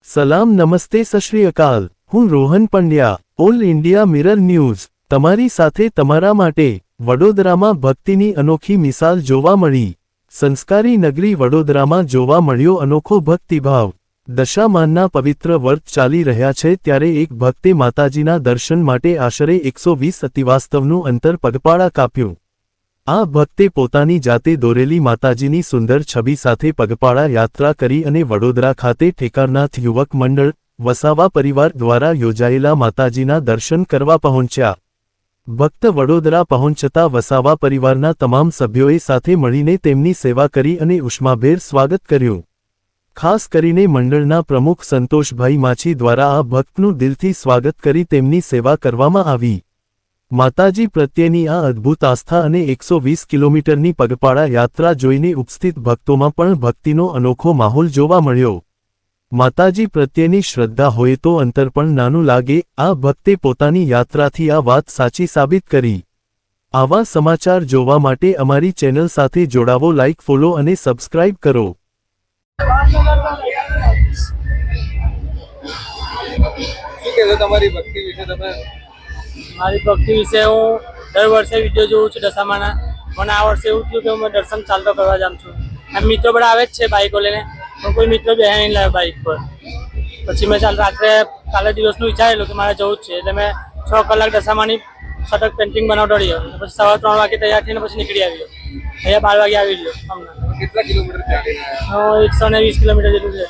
સલામ નમસ્તે સત શ્રી અકાલ। હું Rohan Pandya, all India mirror news તમારી સાથે તમારા માટે। વડોદરામાં ભક્તિની અનોખી મિસાલ જોવા મળી। સંસ્કારી નગરી વડોદરામાં જોવા મળ્યો અનોખો ભક્તિભાવ। દશામાનના પવિત્ર વ્રત ચાલી રહ્યા છે ત્યારે એક ભક્તે માતાજીના દર્શન માટે આશરે 120 અતિવાસ્તવનું અંતર પગપાળા કાપ્યું। આ ભક્તે પોતાની જાતે દોરેલી માતાજીની સુંદર છબી સાથે પગપાળા યાત્રા કરી અને વડોદરા ખાતે ઠેકારનાથ યુવક મંડળ વસાવા પરિવાર દ્વારા યોજાયેલા માતાજીના દર્શન કરવા પહોંચ્યા। ભક્ત વડોદરા પહોંચતા વસાવા પરિવારના તમામ સભ્યોએ સાથે મળીને તેમની સેવા કરી અને ઉષ્માભેર સ્વાગત કર્યું। ખાસ કરીને મંડળના પ્રમુખ સંતોષભાઈ માછી દ્વારા આ ભક્તનું દિલથી સ્વાગત કરી તેમની સેવા કરવામાં આવી। માતાજી પ્રત્યેની આ અદ્ભુત આસ્થા અને 120 કિલોમીટરની પગપાળા યાત્રા જોઈને ઉપસ્થિત ભક્તોમાં પણ ભક્તિનો અનોખો માહોલ જોવા મળ્યો। માતાજી પ્રત્યેની શ્રદ્ધા હોય તો અંતર પણ નાનું લાગે, આ ભક્તે પોતાની યાત્રાથી આ વાત સાચી સાબિત કરી। આવા સમાચાર જોવા માટે અમારી ચેનલ સાથે જોડાવો, લાઇક, ફોલો અને સબસ્ક્રાઇબ કરો। તમારી ભક્તિ વિશે તમે મારી ભક્તિ વિશે હું દર વર્ષે વિડીયો જોઉં છું દશામાના। મને આ વર્ષે એવું થયું કે હું દર્શન ચાલતો કરવા જાઉં છું। એમ મિત્રો બધા આવે જ છે બાઇકો લઈને, પણ કોઈ મિત્રો બેસે નહીં લાવે બાઇક પર। પછી મેં રાત્રે કાલે દિવસનું વિચારેલું કે મારે જવું જ છે, એટલે મેં 6 કલાક દશામાની સતત પેન્ટિંગ બનાવતો રહ્યો। પછી સવા 3 વાગે તૈયાર થઈને પછી નીકળી આવ્યો। અહીંયા 12 વાગે આવી ગયો। હમણાં કેટલા કિલોમીટર ચાલીને આવ્યા? 120 કિલોમીટર જેટલું છે।